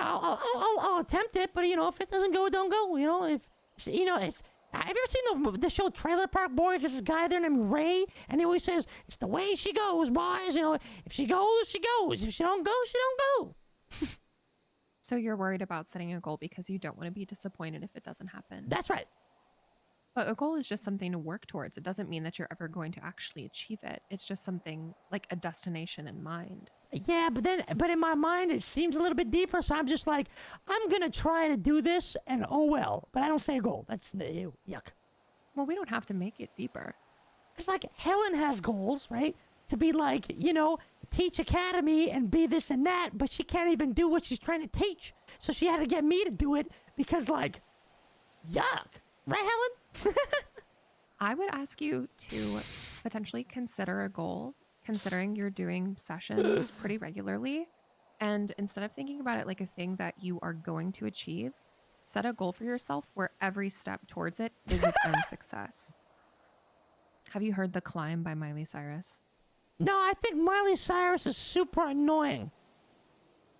I'll attempt it. But if it doesn't go, it don't go. Have you ever seen the show Trailer Park Boys? There's this guy there named Ray, and he always says, "It's the way she goes, boys." If she goes, she goes. If she don't go, she don't go. So you're worried about setting a goal because you don't want to be disappointed if it doesn't happen. That's right. But a goal is just something to work towards. It doesn't mean that you're ever going to actually achieve it. It's just something like a destination in mind. Yeah, but in my mind, it seems a little bit deeper. So I'm just like, I'm gonna try to do this, and oh well. But I don't say a goal. That's ew, yuck. Well, we don't have to make it deeper. It's like Helen has goals, right? To be like, teach academy and be this and that, but she can't even do what she's trying to teach. So she had to get me to do it because, like, yuck. Right, Helen? I would ask you to potentially consider a goal, considering you're doing sessions pretty regularly. And instead of thinking about it like a thing that you are going to achieve, set a goal for yourself where every step towards it is its own success. Have you heard The Climb by Miley Cyrus? No, I think Miley Cyrus is super annoying.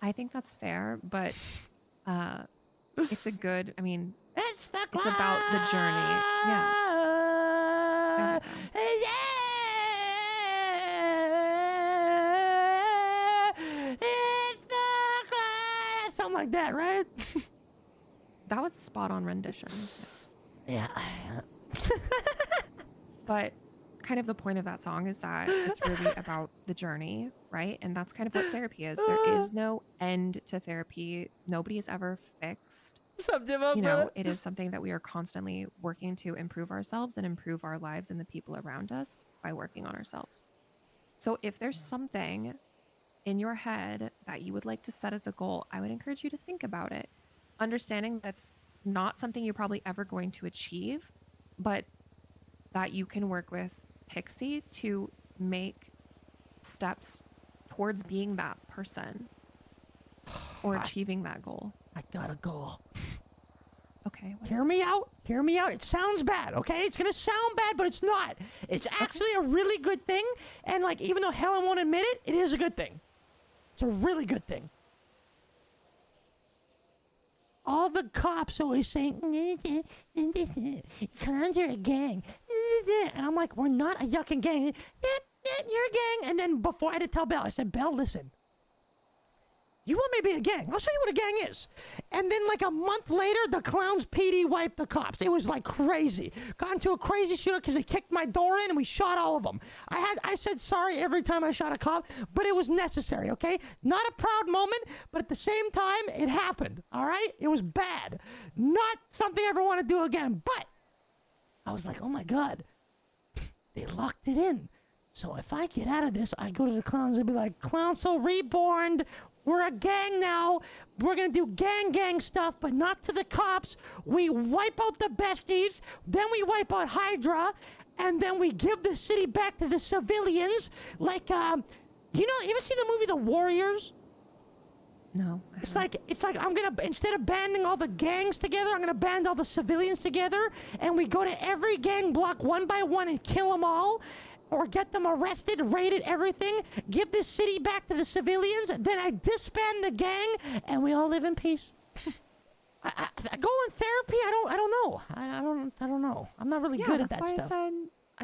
I think that's fair, but it's a good, It's the it's about the journey. Yeah. There you go. It's the class. Something like that, right? That was spot on rendition. Yeah. But kind of the point of that song is that it's really about the journey, right? And that's kind of what therapy is. There is no end to therapy. Nobody is ever fixed. It is something that we are constantly working to improve ourselves and improve our lives and the people around us by working on ourselves. So if there's something in your head that you would like to set as a goal, I would encourage you to think about it. Understanding that's not something you're probably ever going to achieve, but that you can work with Pixie to make steps towards being that person or achieving that goal. I got a goal. Okay. Hear me out. Hear me out. It sounds bad, okay? It's gonna sound bad, but it's not. It's actually a really good thing. And like, even though Helen won't admit it, it is a good thing. It's a really good thing. All the cops always saying, clowns are a gang. And I'm like, we're not a yucking gang. You're a gang. And then before I had to tell Belle, I said, Belle, listen. You want me to be a gang? I'll show you what a gang is. And then like a month later, the clowns PD wiped the cops. It was like crazy. Got into a crazy shootout because they kicked my door in and we shot all of them. I said sorry every time I shot a cop, but it was necessary, okay? Not a proud moment, but at the same time, it happened, all right? It was bad. Not something I ever want to do again, but I was like, oh my God, they locked it in. So if I get out of this, I go to the clowns and be like, Clownsel reborn. We're a gang now. We're going to do gang stuff, but not to the cops. We wipe out the besties. Then we wipe out Hydra. And then we give the city back to the civilians. Like, you ever seen the movie The Warriors? No. It's like I'm going to, instead of banding all the gangs together, I'm going to band all the civilians together. And we go to every gang block one by one and kill them all. or get them arrested, raided everything, give this city back to the civilians, then I disband the gang, and we all live in peace. I go in therapy. I don't know. I don't know. I'm not really good at that stuff.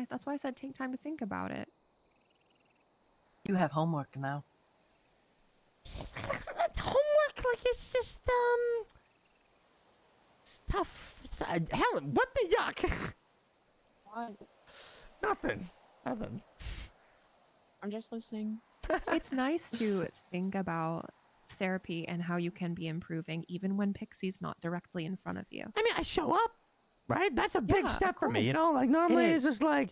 That's why I said take time to think about it. You have homework now. Homework, like it's just stuff. Helen, what the yuck? What? Nothing. I'm just listening. It's nice to think about therapy and how you can be improving even when Pixie's not directly in front of you. I mean, I show up, right? That's a big Yeah, step of for me, you course. know? Like, normally It it's is. just like,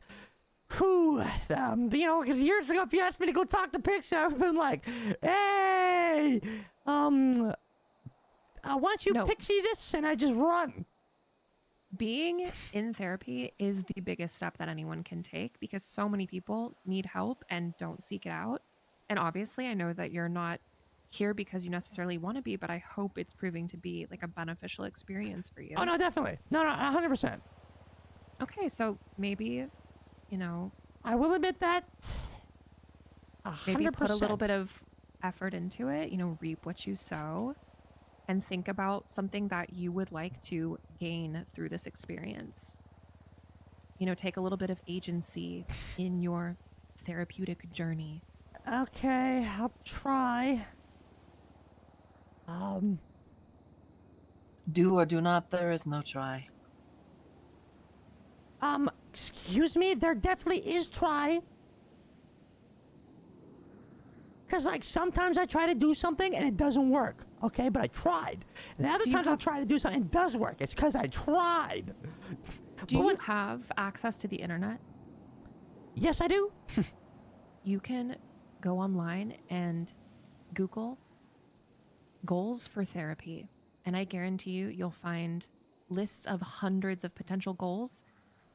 whew, you know, because years ago, if you asked me to go talk to Pixie, I would have been like, hey, why don't you No. Pixie this? And I just run. Being in therapy is the biggest step that anyone can take because so many people need help and don't seek it out. And obviously, I know that you're not here because you necessarily want to be, but I hope it's proving to be like a beneficial experience for you. Oh, no, definitely. No, 100%. Okay, so maybe, you know, I will admit that. maybe 100%. put a little bit of effort into it, you know, reap what you sow, and think about something that you would like to gain through this experience. You know, take a little bit of agency in your therapeutic journey. Okay, I'll try. Do or do not, there is no try. Excuse me, there definitely is try. Because, like, sometimes I try to do something and it doesn't work, okay? But I tried. And the other Do you times I'll have- try to do something and it does work. It's because I tried. Do But you when- have access to the internet? Yes, I do. You can go online and Google goals for therapy. And I guarantee you'll find lists of hundreds of potential goals.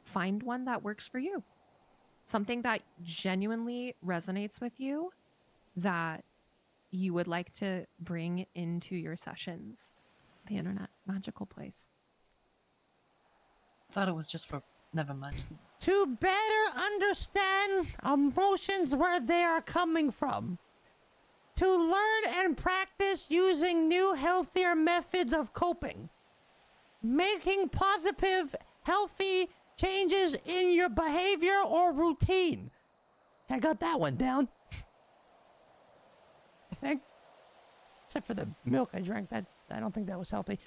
Find one that works for you. Something that genuinely resonates with you that you would like to bring into your sessions. The internet, magical place. Thought it was just for. Never mind. To better understand emotions where they are coming from. To learn and practice using new, healthier methods of coping. Making positive, healthy changes in your behavior or routine. I got that one down. I think. Except for the milk I drank. I don't think that was healthy.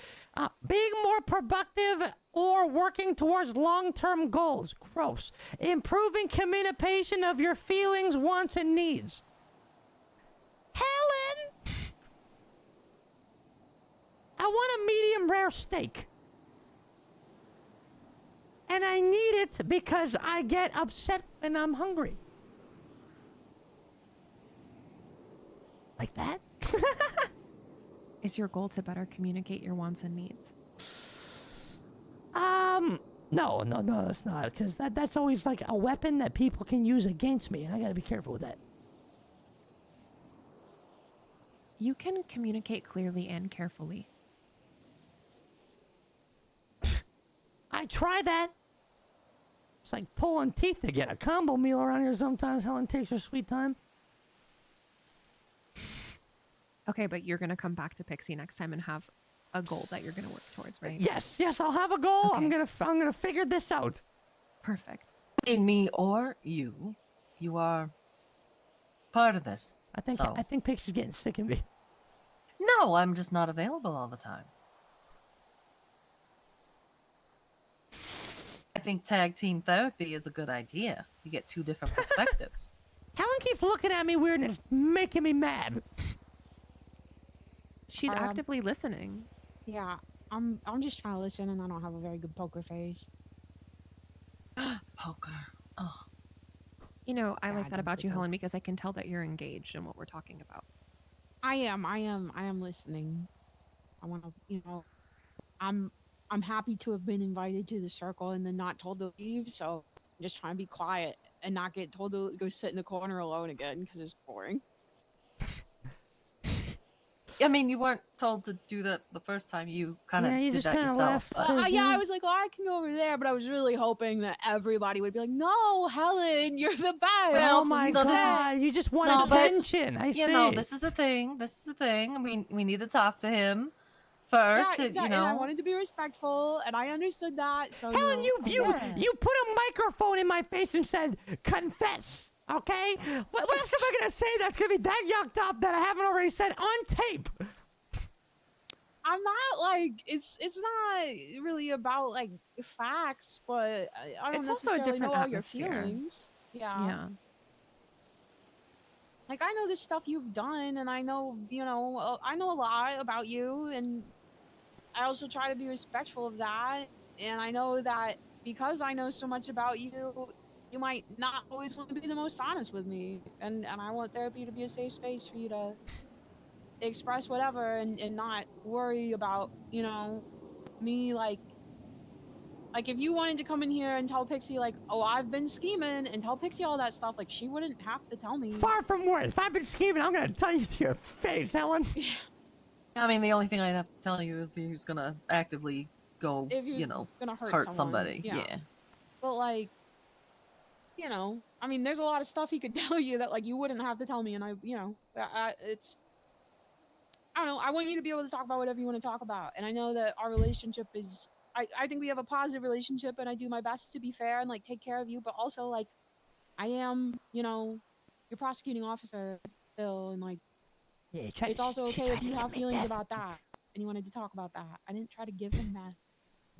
Being more productive or working towards long-term goals. Gross. Improving communication of your feelings, wants, and needs. Helen! I want a medium rare steak. And I need it because I get upset when I'm hungry. Like that? Is your goal to better communicate your wants and needs? No, that's not. Because that's always like a weapon that people can use against me, and I gotta be careful with that. You can communicate clearly and carefully. I try that. It's like pulling teeth to get a combo meal around here sometimes. Helen takes her sweet time. Okay, but you're going to come back to Pixie next time and have a goal that you're going to work towards, right? Yes, I'll have a goal. I'm Okay. gonna figure this out. Perfect. Me or you. You are part of this. I think So. Picture's getting sick of me. No, I'm just not available all the time. I think tag team therapy is a good idea. You get two different perspectives. Helen keeps looking at me weird and it's making me mad. She's actively listening. Yeah, I'm just trying to listen, and I don't have a very good poker face. Poker. Oh, You know, I Yeah, like I that don't about you, think Helen, because I can tell that you're engaged in what we're talking about. I am listening. I want to, I'm happy to have been invited to the circle and then not told to leave. So I'm just trying to be quiet and not get told to go sit in the corner alone again because it's boring. I mean, you weren't told to do that the first time. You kind of Yeah, you did just that kinda yourself. left. But Yeah, I was like, well, I can go over there, but I was really hoping that everybody would be like, no, Helen, you're the best. Well, Oh my no, this is god, you just want no, but attention. I you see. know, this is the thing. This is the thing. We need to talk to him Yeah, first. To, exactly. And I wanted to be respectful, and I understood that. So, you Helen, know, you I you did. Yeah. you put a microphone in my face and said, confess. Okay? What else am I gonna say that's gonna be that yucked up that I haven't already said on tape? I'm not like it's not really about like facts, but I don't It's also a necessarily know different all your atmosphere. feelings. Yeah. Yeah. Like I know the stuff you've done, and I know I know a lot about you, and I also try to be respectful of that. And I know that because I know so much about you, you might not always want to be the most honest with me, and I want therapy to be a safe space for you to express whatever and not worry about me like if you wanted to come in here and tell Pixie like, oh, I've been scheming and tell Pixie all that stuff, like she wouldn't have to tell me. Far from worse. If I've been scheming, I'm gonna tell you to your face, Helen. I mean, the only thing I'd have to tell you is who's gonna actively go, If he was gonna hurt hurt someone. somebody. Yeah. But like, I mean, there's a lot of stuff he could tell you that like you wouldn't have to tell me, and it's I don't know. I want you to be able to talk about whatever you want to talk about, and I know that our relationship is. I think we have a positive relationship, and I do my best to be fair and like take care of you, but also like I am, your prosecuting officer still, and like Yeah, it's also okay if you have feelings death. about that and you wanted to talk about that. I didn't try to give him that.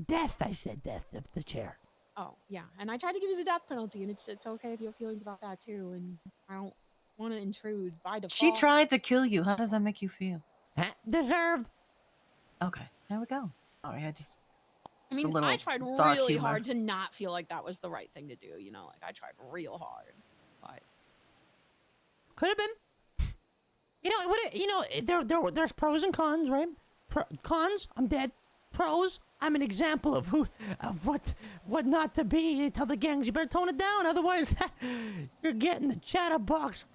Death, I said death, the chair. Oh yeah, and I tried to give you the death penalty, and it's okay if you have feelings about that too. And I don't want to intrude by default. She tried to kill you. How does that make you feel? Deserved. Okay, there we go. Sorry, I it's a mean, little I tried dark really humor. hard to not feel like that was the right thing to do. Like I tried real hard, but Could have been. There's pros and cons, right? Cons, I'm dead. Pros, I'm an example of what not to be. You tell the gangs you better tone it down, otherwise you're getting the chatterbox.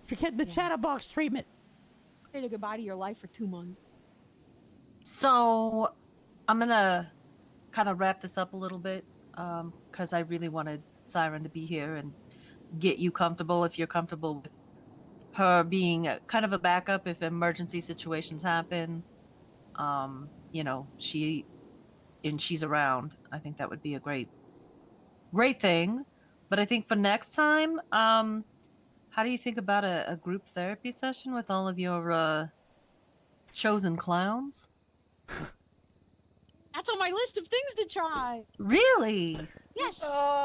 You're getting the chatterbox treatment. say goodbye to your life for 2 months. So, I'm gonna kind of wrap this up a little bit, because I really wanted Siren to be here and get you comfortable. If you're comfortable with her being kind of a backup if emergency situations happen, she's around. I think that would be a great thing. But I think for next time, how do you think about a group therapy session with all of your chosen clowns? That's on my list of things to try. Really? Yes.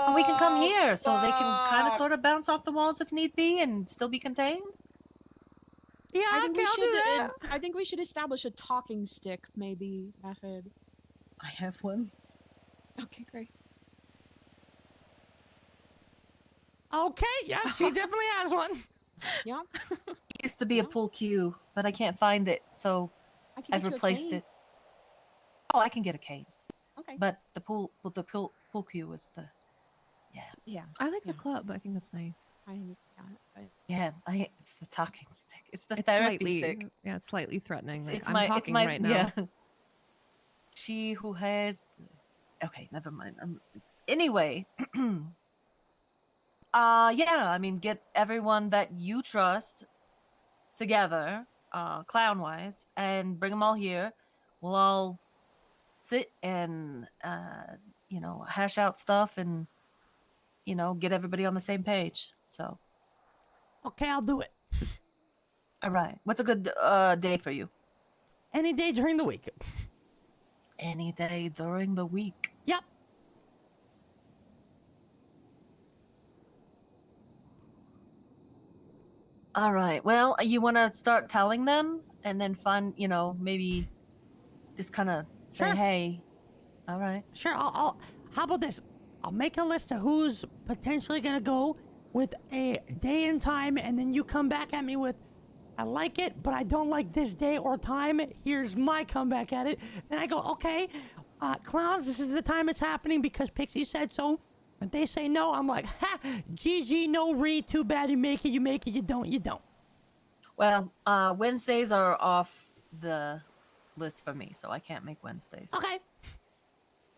And we can come here so they can kind of sort of bounce off the walls if need be and still be contained? Yeah, I think okay, I'll do that. I think we should establish a talking stick maybe method. I have one. Okay, great. Okay, yeah, she definitely has one. Yeah. It used to be a pool cue, but I can't find it, so I can I've get you a replaced cane. it. Oh, I can get a cane. Okay. But the pool cue was the Yeah. I like the club. I think that's nice. it's the talking stick. It's the It's therapy slightly, stick. yeah, it's slightly threatening. Like, It's I'm my talking it's my right now. yeah. She who has okay, never mind. Anyway, I mean, get everyone that you trust together, clown wise, and bring them all here. We'll all sit and hash out stuff and get everybody on the same page. So, Okay, I'll do it. all right. What's a good day for you? Any day during the week. Any day during the week. Yep. All right. Well, you want to start telling them and then find, maybe just kind of say, Sure. hey. All right. Sure, I'll how about this? I'll make a list of who's potentially gonna go with a day and time, and then you come back at me with, I like it, but I don't like this day or time. Here's my comeback at it. And I go, okay, clowns, this is the time it's happening because Pixie said so. If they say no, I'm like, ha, GG, no re, too bad you make it, you don't, you don't. Well, Wednesdays are off the list for me, so I can't make Wednesdays. Okay.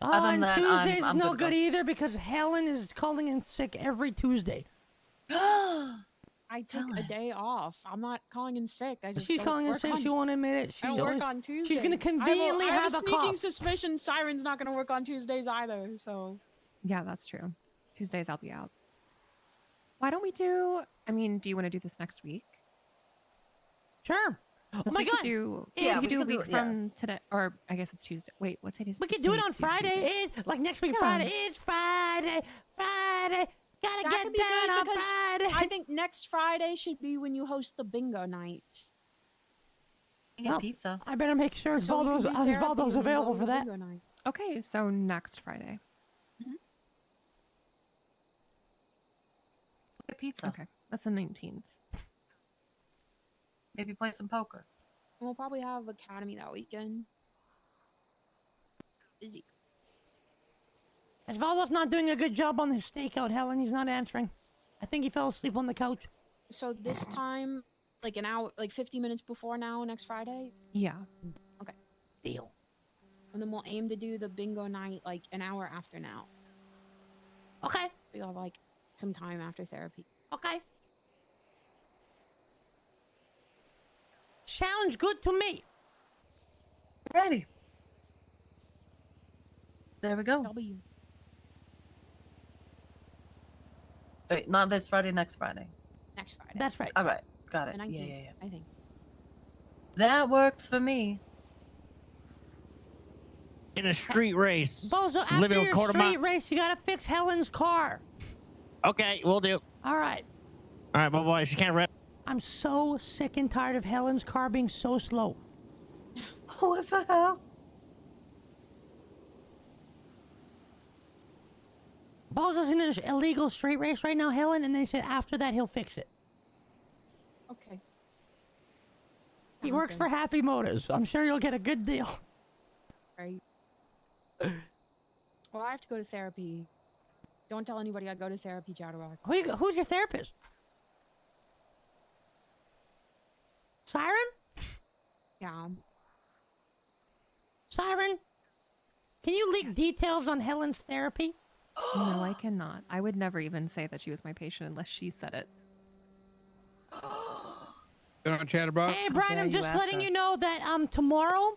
Other than And that, Tuesdays is I'm no good to good either because Helen is calling in sick every Tuesday. go. I take a Helen. day off. I'm not calling in sick. I just She's don't calling in work sick. on. She won't admit it. I don't work on Tuesdays. She's gonna conveniently I have have a a sneaking cough. suspicion Siren's not gonna work on Tuesdays either. So Yeah, that's true. Tuesdays I'll be out. Why don't we do? I mean, do you want to do this next week? Sure. Oh 'Cause my we god. could do. Yeah, we we could do a could do week it, yeah. from today, or I guess it's Tuesday. Wait, what day is? We this could do it needs on to be Friday. Tuesday. It's like next week Yeah. Friday. It's Friday. Friday. Gotta that get could be down good on because Friday. I think next Friday should be when you host the bingo night. Get Well, pizza. I better make sure So we can do therapy Osvaldo's when we go available to for the that. bingo night. Okay, so next Friday. Get pizza. Okay, that's the 19th. Maybe play some poker. We'll probably have academy that weekend. Busy. Osvaldo's not doing a good job on his stakeout, Helen. He's not answering. I think he fell asleep on the couch. So this time, like an hour, like 50 minutes before now, next Friday, Yeah. Deal. and then we'll aim to do the bingo night like an hour after now. Okay. So you'll have like some time after therapy. Okay. Sounds good to me. Ready. There we go. W. Wait, not this Friday, next Friday. Next Friday. That's right. All right. Got the it. 19th, Yeah. I think. That works for me. In a street race. Bozo, after Living a your quarter street mile. race, you gotta fix Helen's car. Okay, we'll do. All right. All right, bye bye. She can't rep. I'm so sick and tired of Helen's car being so slow. What the hell? Bozo's in an illegal street race right now, Helen, and they said after that he'll fix it. Okay. He Sounds works good. for Happy Motors. I'm sure you'll get a good deal. Right. Well, I have to go to therapy. Don't tell anybody I go to therapy, Chatterbox. Who's your therapist? Siren? Yeah. Siren? Can you leak details on Helen's therapy? No, I cannot. I would never even say that she was my patient unless she said it. Get on Chatterbox. Hey, Brian, dare I'm you just ask letting her. you know that tomorrow,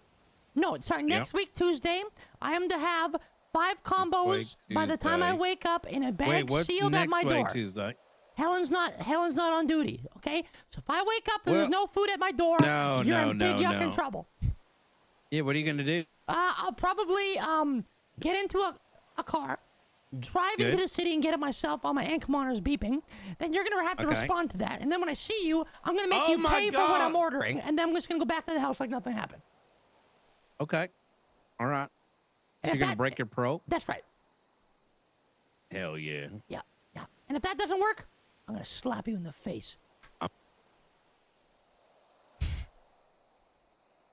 no, sorry, next week Tuesday, I am to have 5 combos by the time I Tuesday. wake up in a bag Wait, what's sealed next at my week door. Tuesday? Helen's not on duty, okay? So if I wake up and there's Well, no food at my door, no, you're no, in big no, yuck and no. trouble. Yeah, what are you gonna do? I'll probably get into a car, drive into Good. the city and get it myself while my ankle monitor's beeping. Then you're gonna have to Okay. respond to that, and then when I see you, I'm gonna make Oh you my pay for what I'm God. ordering, and then I'm just gonna go back to the house like nothing happened. Okay. All right. And So if you're gonna that- break your pro? That's right. Hell yeah. Yeah. And if that doesn't work, I'm gonna slap you in the face.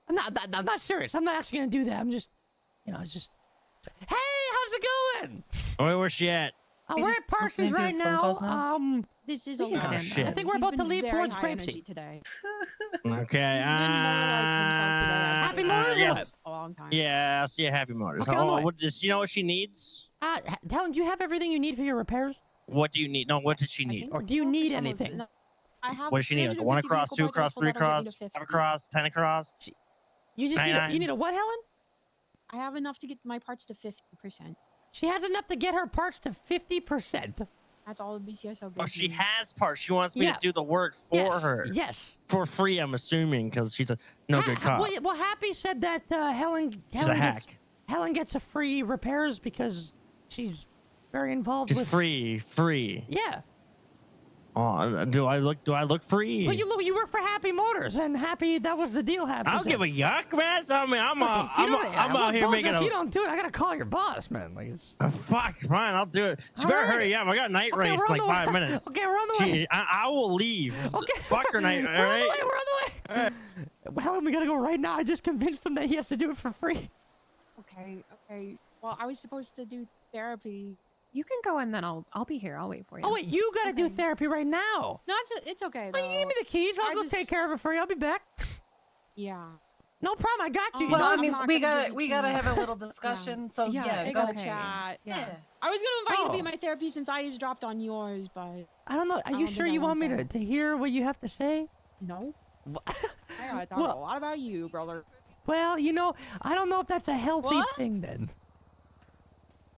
I'm not serious. I'm not actually gonna do that. I'm just, it's just. Hey, how's it going? Wait, where's she at? He's We're just at Parsons listening to right his phone now. calls now. This is We a can lot. stand shit. I think we're He's about to been leave very towards high Grape energy Seed. today. Okay. He's been more like himself today. I've Happy been Motors? Yes. a long time. Yeah, I'll see you Happy Motors. Okay, on the way. What, does she know what she needs? Helen, do you have everything you need for your repairs, What do you need? No, what does she I need? think or do you for need some of anything? no, I have What does she need? Like 1 350 across, 2 vehicle across, parts, 3 that'll get me across, to 5 50. across, 10 across? You just need 99. you need a what, Helen? I have enough to get my parts to 50%. She has enough to get her parts to 50%. That's all the BCSO gives Oh, she me. has parts. She wants me Yeah. to do the work for Yes, her. yes. For free, I'm assuming, because she's a no good cop. Well, Happy said that Helen She's a hack. Helen gets a free repairs because she's very involved She's with. free. Yeah. Oh, do I look free? Well, you work for Happy Motors, and Happy, that was the deal. Happy. I don't said. give a yuck, man. I mean, I'm Look, out here boss, making if a you don't do it, I gotta call your boss, man. Like it's. fuck. Fine, I'll do it. You All better right. hurry up. I got night Okay, race we're in on like the way. 5 minutes. Okay, we're on the way. Gee, I will leave. Okay. Fuck her night. We're All on the way. right. We're on the way. Well, Helen, we gotta go right now. I just convinced him that he has to do it for free. Okay. Well, I was supposed to do therapy You can go and then I'll be here. I'll wait for you. Oh wait, you gotta do Okay. therapy right now. No, it's okay Oh, though. you give me the keys. I'll I go just- take care of it for you. I'll be back. Yeah. No problem. I got you. Oh, You Well, know, I I'm mean, not we gonna gotta give we you gotta keys. have a little discussion. So Yeah, yeah, it's go. gotta okay. chat. Yeah. I was gonna invite you to be Oh. my therapy since I eavesdropped on yours, but I don't know. Are I you don't sure think I you want want me that. to hear what you have to say? no. I gotta talk Well- a lot about you, brother. Well, you know, I don't know if that's a healthy What? thing then.